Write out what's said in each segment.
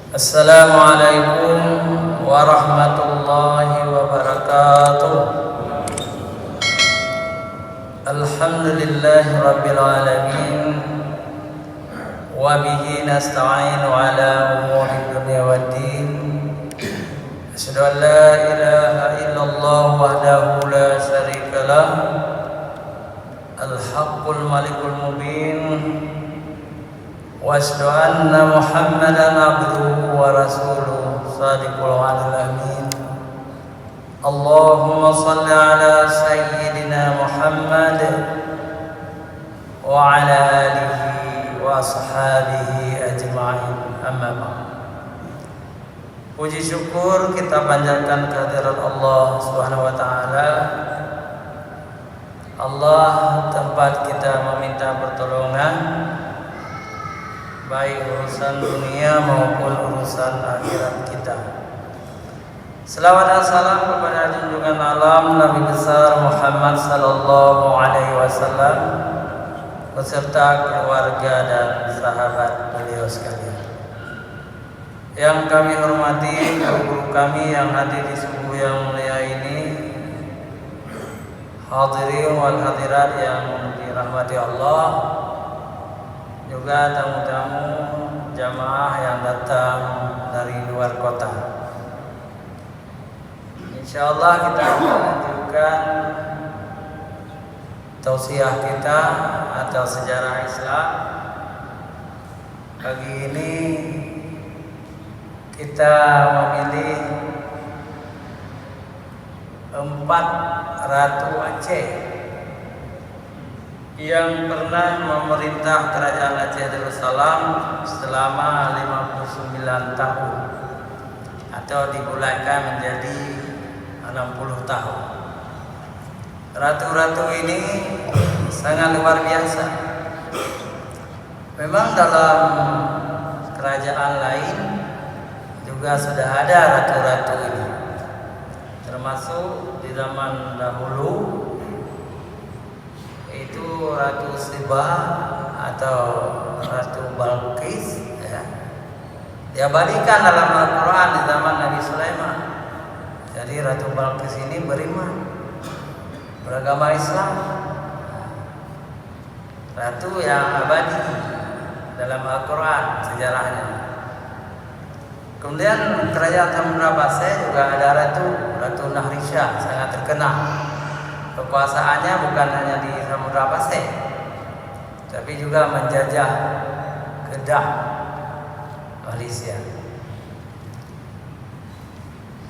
Assalamualaikum warahmatullahi wabarakatuh. Alhamdulillahi rabbil alamin. Wa bihi nasta'inu ala umuri dunya waddin. Asyhadu an la ilaha illallah wahdahu la syarika lah. Al-haqqul malikul mubin. Wa asyhadu anna Muhammadan abduhu wa rasuluh shadiqul wa'dil amin. Allahumma shalli ala sayyidina Muhammad wa ala alihi wa ashabihi ajma'in. Amma ba'd. Puji syukur kita panjatkan kehadirat Allah Subhanahu wa taala. Allah tempat kita meminta pertolongan, baik urusan dunia maupun urusan akhirat kita. Selawat dan salam kepada junjungan alam Nabi besar Muhammad sallallahu alaihi wasallam beserta keluarga dan sahabat beliau sekalian. Yang kami hormati guru kami yang hadir di subuh yang mulia ini, hadirin wal hadirat yang dirahmati Allah, juga tamu-tamu jamaah yang datang dari luar kota. Insyaallah kita akan lanjutkan tausiah kita atau sejarah Islam. Pagi ini kita memilih 4 ratu Aceh yang pernah memerintah kerajaan Aceh Darussalam selama 59 tahun atau dibulatkan menjadi 60 tahun. Ratu-ratu ini sangat luar biasa. Memang dalam kerajaan lain juga sudah ada ratu-ratu ini, termasuk di zaman dahulu itu Ratu Sibah atau Ratu Balqis, ya. Diabadikan dalam Al-Quran di zaman Nabi Sulaiman. Jadi Ratu Balqis ini beriman, beragama Islam, ratu yang abadi dalam Al-Quran sejarahnya. Kemudian kerajaan Samudra Pasir juga ada Ratu Nahrisyah, sangat terkenal. Kekuasaannya bukan hanya di Samudra Pasir, tapi juga menjajah Kedah, Malaysia.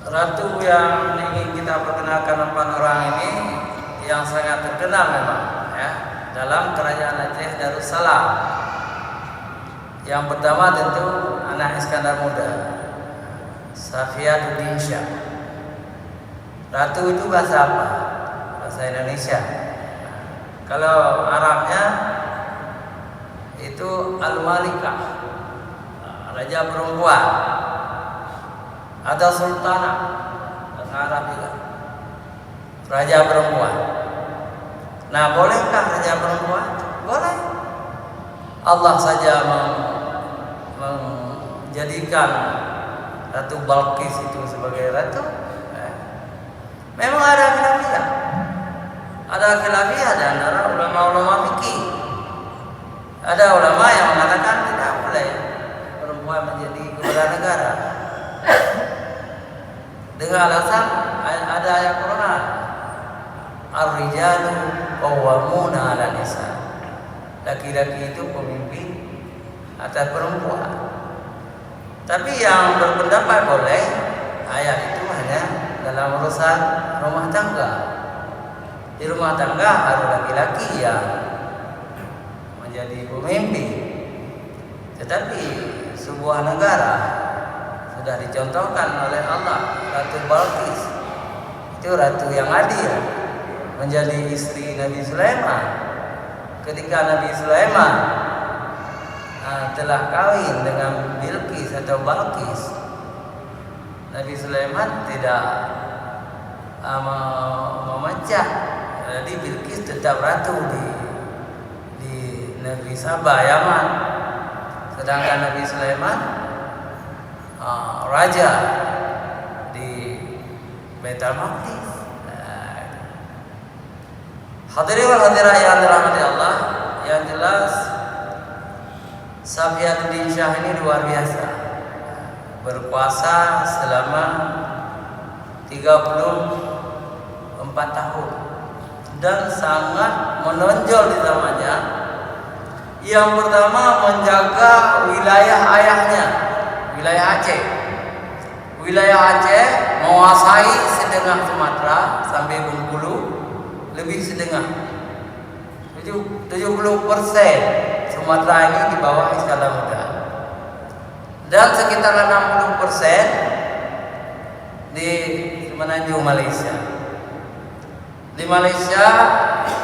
Ratu yang ingin kita perkenalkan 4 orang ini yang sangat terkenal memang, ya, dalam kerajaan Aceh Darussalam. Yang pertama tentu anak Iskandar Muda, Safiatuddin Shah. Ratu itu bahasa apa? Bahasa Indonesia. Kalau Arabnya itu Al-Malikah, raja perempuan, atau Sultanah, bahasa Arab juga, raja perempuan. Nah, bolehkah raja perempuan? Boleh. Allah saja menjadikan Ratu Balqis itu sebagai ratu. Memang ada khilafiyah. Ada khilafiyah di antara ulama-ulama fikih. Ada ulama yang mengatakan tidak boleh perempuan menjadi kepala negara, dengan alasan ada ayat Quran, Ar-rijalu qawwamuna 'alan nisa. Laki-laki itu pemimpin atas perempuan. Tapi yang berpendapat boleh ayat itu hanya dalam urusan rumah tangga. Di rumah tangga harus laki-laki yang menjadi pemimpin. Tetapi sebuah negara sudah dicontohkan oleh Allah, Ratu Balqis itu ratu yang adil, menjadi istri Nabi Sulaiman. Ketika Nabi Sulaiman telah kawin dengan Bilqis atau Balqis, Nabi Sulaiman tidak memecah. Jadi Bilqis tetap ratu di negeri Sabah, Yaman. Sedangkan Nabi Sulaiman raja di Baitul Maqdis. Hadirin wal hadirat yang dirahmati Allah, yang jelas Safiatuddin Syah ini luar biasa. Berpuasa selama 34 tahun dan sangat menonjol di zamannya. Yang pertama, menjaga wilayah ayahnya, wilayah Aceh. Wilayah Aceh menguasai setengah Sumatera sampai Bengkulu, lebih setengah 70% Sumatera ini di bawah Iskandar Muda, dan sekitar 60% di Semenanjung Malaysia. Di Malaysia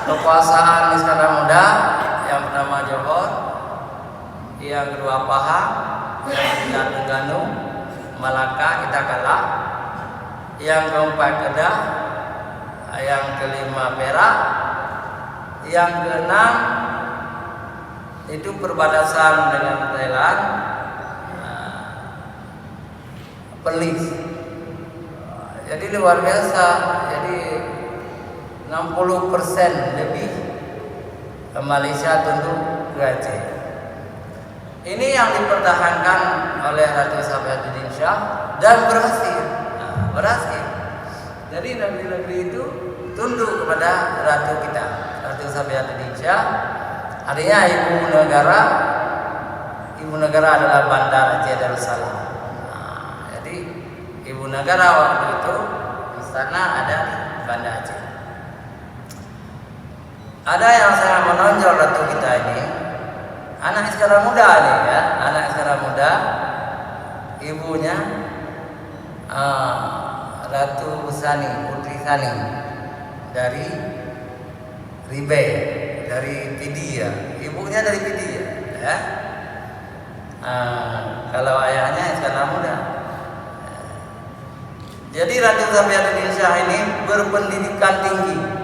kekuasaan Iskandar Muda, yang pertama Johor, yang kedua Pahang, yang ketiga Terengganu, Malaka kita kalah, yang keempat Kedah, yang kelima Perak, yang keenam itu perbatasan dengan Thailand, Perlis. Jadi luar biasa. Jadi 60% lebih Malaysia tunduk ke Aceh. Ini yang dipertahankan oleh Ratu Safiatuddin Syah dan berhasil. Berhasil. Jadi negeri-negeri itu tunduk kepada ratu kita, Ratu Safiatuddin Syah. Artinya ibu negara adalah Bandar Aceh Darussalam. Jadi ibu negara waktu itu istana ada di Banda Aceh. Ada yang sangat menonjol ratu kita ini, anak Iskandar Muda nih ya, anak Iskandar Muda, ibunya Ratu Sani, Putri Sani dari Ribe, dari Pidia, ibunya dari Pidia, ya. Kalau ayahnya Iskandar Muda. Jadi Ratu Safiatuddin Syah ini berpendidikan tinggi,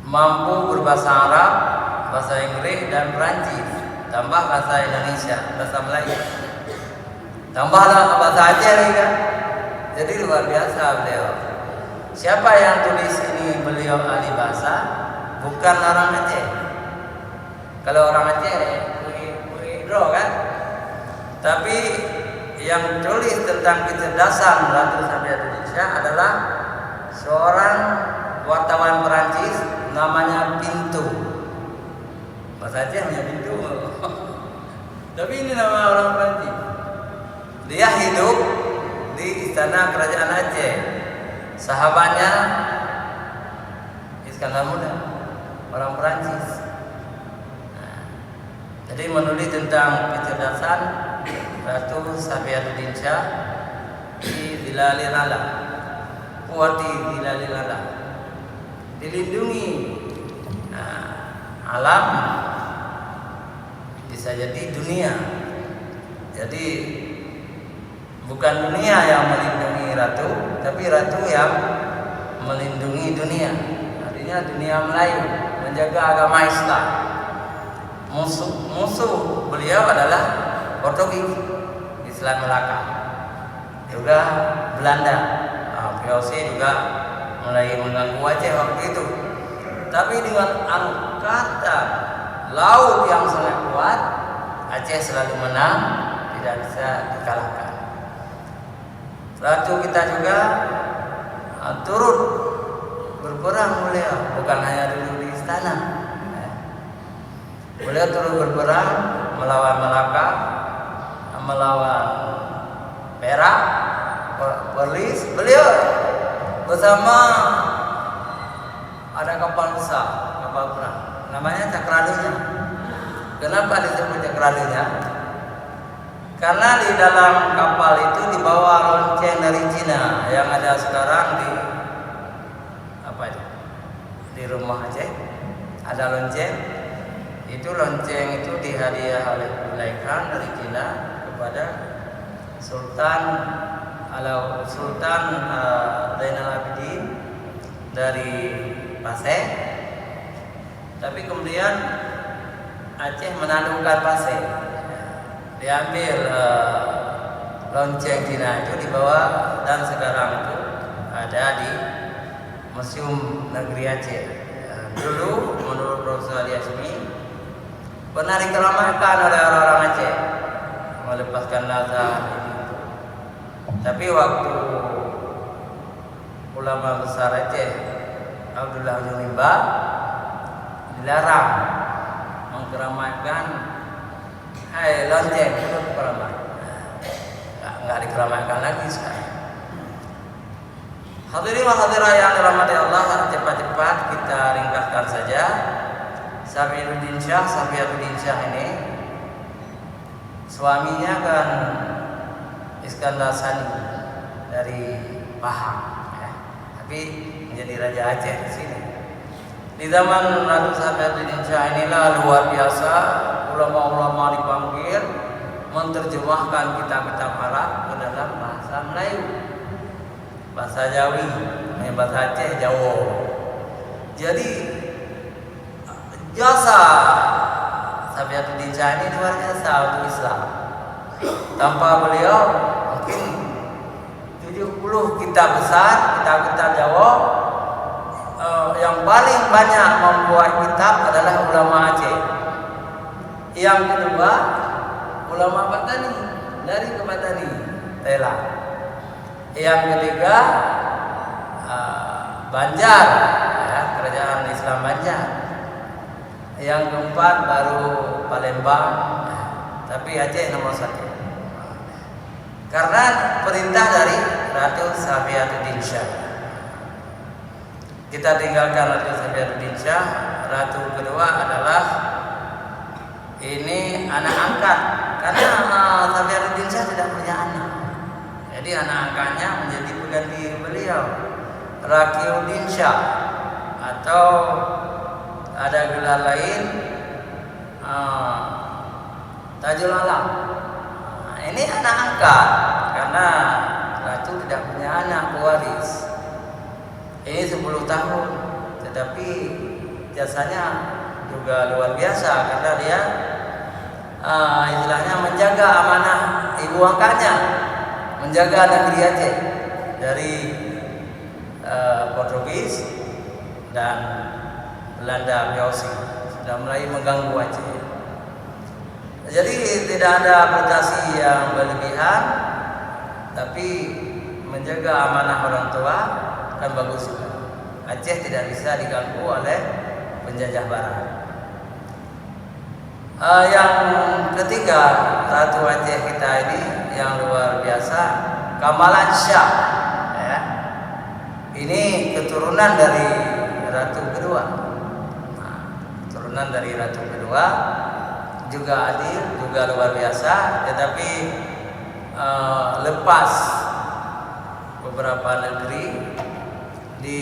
mampu berbahasa Arab, bahasa Inggris dan Perancis, tambah bahasa Indonesia, bahasa Melayu, tambahlah bahasa Aceh lagi kan. Jadi luar biasa beliau. Siapa yang tulis ini beliau ahli bahasa, bukan orang Aceh. Kalau orang Aceh Hidro kan. Tapi yang tulis tentang kecerdasan Ratu Safiatuddin Syah adalah seorang wartawan Perancis namanya Pintu. Bahasa Aceh hanya Pintu. Tapi ini nama orang Perancis. Dia hidup di istana kerajaan Aceh. Sahabatnya Iskandar Muda, orang Perancis. Jadi menulis tentang kecerdasan Ratu Safiatuddin Syah di Zilalil Ala, Kuwati Zilalil Ala, dilindungi alam, bisa jadi dunia. Jadi bukan dunia yang melindungi ratu, tapi ratu yang melindungi dunia. Artinya dunia Melayu, menjaga agama Islam. Musuh beliau adalah Portugis, Islam Melaka, juga Belanda. VOC juga mulai mengganggu Aceh waktu itu. Tapi dengan angkatan laut yang sangat kuat, Aceh selalu menang, tidak bisa dikalahkan. Ratu kita juga turut berperang beliau, bukan hanya dulu di istana. Beliau turut berperang melawan Melaka, melawan Perak, Perlis. Beliau bersama ada kapal besar, kapal perang, namanya Cakralunya. Kenapa disebut Cakralunya? Karena di dalam kapal itu dibawa lonceng dari Cina yang ada sekarang di di rumah Aceh. Ada lonceng. Itu lonceng itu dihadiah oleh Kublai Khan dari Cina kepada Sultan Zainal Abidin dari Pasir. Tapi kemudian Aceh menaklukkan Pasir. diambil lonceng Cina itu dibawa, dan sekarang itu ada di Museum Negeri Aceh. Dulu menurut Profesor Ali Asmi pernah dikeramaikan oleh orang-orang Aceh melepaskan nazar ini. Tapi waktu ulama besar Aceh Abdullah Junimba dilarang mengkeramaikan lonceng itu keramaian. Nggak dikeramaikan lagi sekarang. Hadirin wa hadirat yang dirahmati Allah, cepat-cepat kita ringkaskan saja. Safiuddin Syah ini suaminya kan Iskandar Sani dari Pahang, ya. Tapi menjadi Raja Aceh di sini. Di zaman Ratu Safiuddin Syah inilah luar biasa ulama-ulama dipanggil menerjemahkan kitab-kitab Arab ke dalam bahasa Melayu, bahasa Jawi, bahasa Aceh, Jawa. Jadi jasa Safiuddin Syah ini luar biasa untuk Islam. Tanpa beliau mungkin 70 kitab besar, kitab-kitab Jawa, yang paling banyak membuat kitab adalah ulama Aceh. Yang kedua ulama Patani dari Patani, Thailand. Yang ketiga Banjar, ya, kerajaan Islam Banjar. Yang keempat baru Palembang, ya, tapi Aceh nomor 1. Karena perintah dari Ratu Safiuddin Syah. Kita tinggalkan Ratu Safiuddin Syah. Ratu kedua adalah ini anak angkat, karena Safiuddin Syah tidak punya anak. Jadi anak angkatnya menjadi pengganti beliau, Raqiuddin Syah, atau ada gelar lain Tajul Alam. Ini anak angkat karena Ratu tidak punya anak pewaris. Ini 10 tahun, tetapi jasanya juga luar biasa karena dia istilahnya menjaga amanah ibu angkatnya, menjaga negeri Aceh dari Portugis dan Belanda Biosi sudah mulai mengganggu Aceh. Jadi tidak ada prestasi yang berlebihan, tapi menjaga amanah orang tua kan bagus juga. Aceh tidak bisa diganggu oleh penjajah barat. Yang ketiga, Ratu Aceh kita ini yang luar biasa, Kamalan Syah, ya. Ini keturunan dari Ratu kedua. Keturunan dari Ratu kedua, juga adil, juga luar biasa, tetapi lepas beberapa negeri di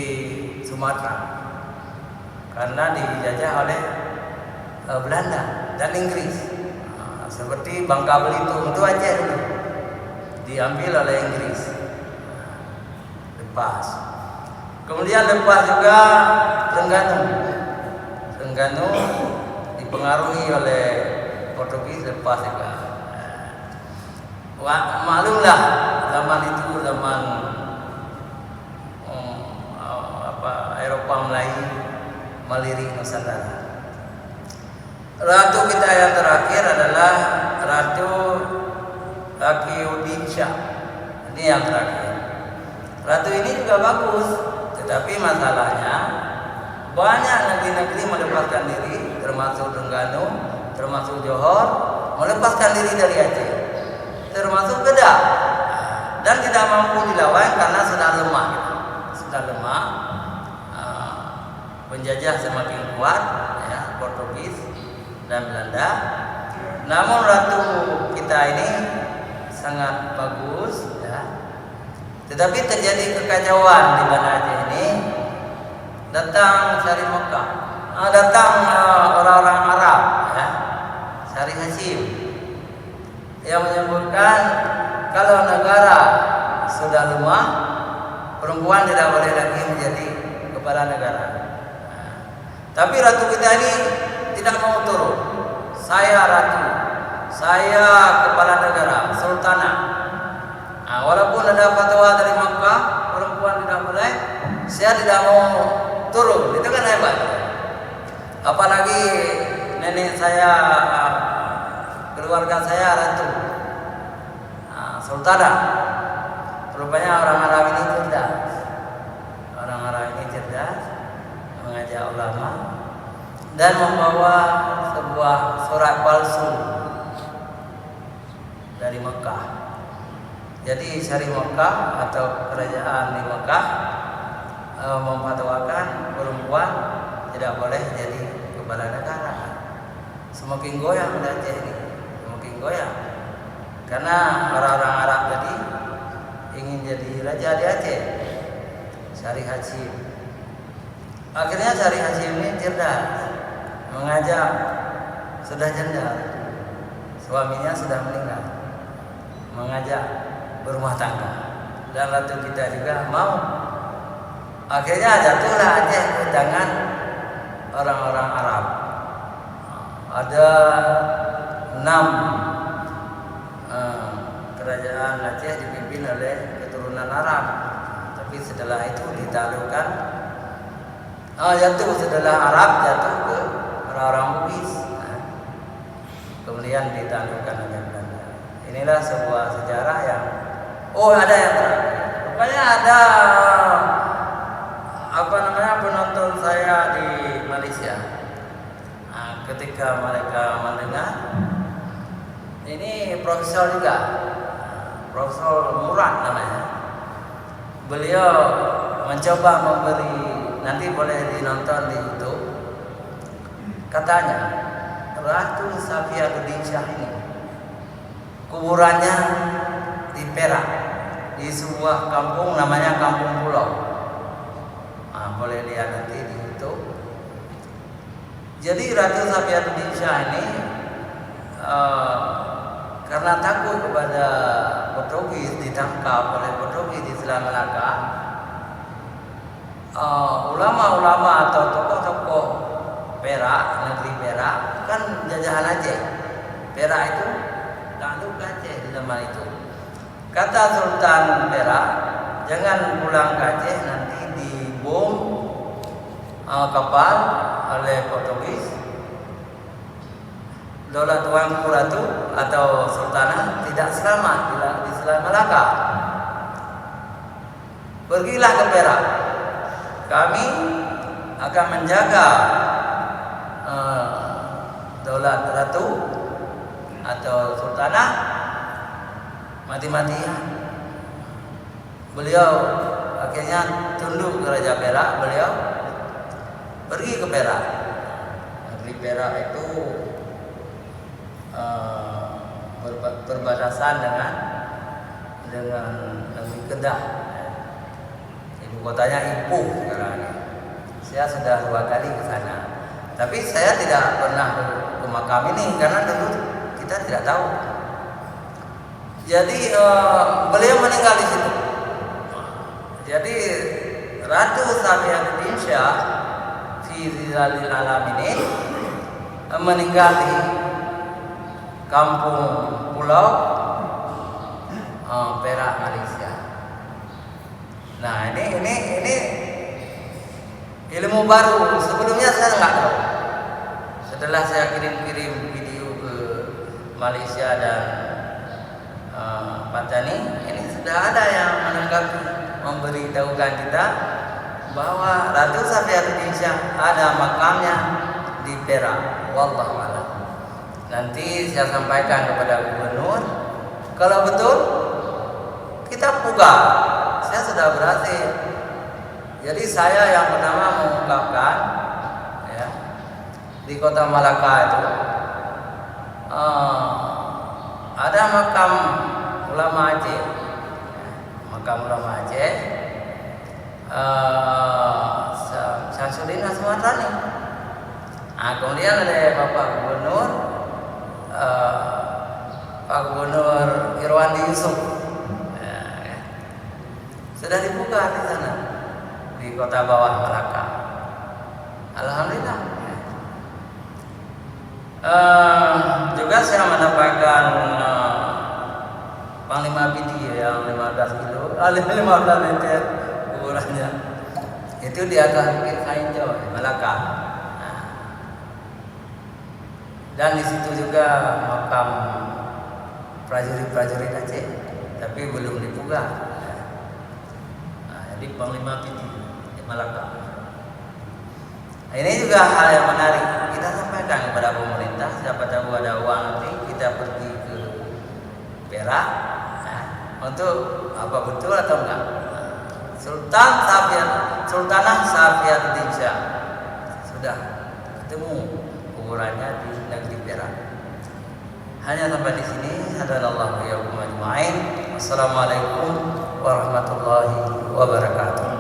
Sumatera karena dijajah oleh Belanda dan Inggris. Seperti Bangka Belitung itu Aceh dulu diambil oleh Inggris, lepas. Kemudian lepas juga Terengganu dipengaruhi oleh Portugis, lepas juga. Maklumlah zaman itu zaman Eropa Melayu melirik Nusantara. Ratu kita yang terakhir adalah Ratu Raqiuddin Syah. Ini yang terakhir. Ratu ini juga bagus, tetapi masalahnya banyak negeri-negeri melepaskan diri, termasuk Terengganu, termasuk Johor, melepaskan diri dari Aceh, termasuk Kedah, dan tidak mampu dilawan karena sudah lemah. Penjajah semakin kuat, ya, Portugis dan Belanda. Namun Ratu kita ini sangat bagus, ya. Tetapi terjadi kekacauan di Banda Aceh ini. Datang Syarif Mekah, datang orang-orang Arab, ya, Syarif Hashim, yang menyebutkan kalau negara sudah lemah, perempuan tidak boleh lagi menjadi kepala negara. Tapi Ratu kita ini tidak mau turun. Saya Ratu, saya kepala negara, sultanah. Nah, walaupun ada fatwa dari Makkah, perempuan tidak boleh, saya tidak mau turun. Itu kan hebat. Apalagi nenek saya, keluarga saya ratu, sultanah. Rupanya orang Arab ini cerdas. Orang Arab ini cerdas, mengajak ulama dan membawa sebuah surat palsu dari Mekah. Jadi syariah Mekah atau kerajaan di Mekah memfatwakan perempuan tidak boleh jadi kepala negara. Semakin goyang Aceh ini, semakin goyang. Karena orang-orang Arab tadi ingin jadi raja di Aceh. Syarif Hasyim. Akhirnya Syarif Hasyim ini cerdas, mengajak, sudah janda, suaminya sudah meninggal, mengajak berumah tangga, dan ratu kita juga mau. Akhirnya jatuhlah Aceh ke tangan orang-orang Arab. Ada 6 kerajaan Aceh dipimpin oleh keturunan Arab. Tapi setelah itu ditaklukkan, setelah Arab jatuh ke orang-orang Bugis. Kemudian ditaklukkan oleh Belanda. Inilah sebuah sejarah yang ada yang terakhir. Rupanya ada penonton saya di Malaysia. Ketika mereka mendengar, ini profesor juga, Profesor Murad namanya. Beliau mencoba memberi, nanti boleh dinonton di YouTube. Katanya Ratu Safiatuddin Shah ini kuburannya di Perak, di sebuah kampung namanya Kampung Pulau. Boleh lihat nanti di YouTube. Jadi Ratu Safiatuddin Shah ini karena takut kepada Portugis, ditangkap oleh Portugis di Selat Melaka, ulama-ulama atau tokoh-tokoh Perak, negeri Perak kan jajahan Aceh. Perak itu takluk Aceh di zaman itu. Kata Sultan Perak, jangan pulang ke Aceh, nanti dibom kapal oleh Portugis. Daulat Tuanku Ratu atau Sultanah tidak selamat di Selat Melaka. Pergilah ke Perak. Kami akan menjaga Daulat Ratu atau Sultanah mati-matian. Beliau akhirnya tunduk ke Raja Perak. Beliau pergi ke Perak. Negeri Perak itu berbatasan dengan negeri Kedah. Ibu kotanya Ipuh sekarang ini. Saya sudah 2 kali ke sana. Tapi saya tidak pernah ke makam ini karena dulu kita tidak tahu. Jadi beliau meninggal di situ. Jadi Ratu Safiatuddin Shah fi Zilalil Alam ini meninggal di Kampung Pulau Perak, Malaysia. Nah, ini ilmu baru. Sebelumnya saya nggak tahu. Setelah saya kirim video ke Malaysia dan Patani, ini sudah ada yang menanggapi, memberitahukan kita bahwa Ratu Safiatuddin Shah ada makamnya di Perak. Wallahu a'lam. Nanti saya sampaikan kepada gubernur. Kalau betul, kita buka. Saya sudah berhasil. Jadi saya yang pertama mengungkapkan, ya, di Kota Malaka itu ada makam ulama Aceh. Makam ulama Aceh, Syamsuddin Asmatrani. Kemudian ada Bapak Gubernur, Pak Gubernur Irwandi Yusuf, sudah dibuka di sana di Kota Bawah Malaka. Alhamdulillah. Juga saya mendapatkan Panglima Piti yang 15 kilo, 15 meter ukurannya. Itu di atas Bukit Kainjo, Malaka. Nah. Dan di situ juga makam prajurit-prajurit Aceh, tapi belum dibuka. Nah, jadi Panglima Piti di Malaka. Nah, ini juga hal yang menarik. Kita sampaikan kepada pemerintah, siapa tahu ada uang nanti kita pergi ke Perak untuk apa betul atau enggak. Sultanah Safiatuddin Shah sudah ketemu kuburannya di negeri Perak. Hanya sampai di sini. Hadanallahu wa iyyakum ajma'in. Wassalamualaikum warahmatullahi wabarakatuh.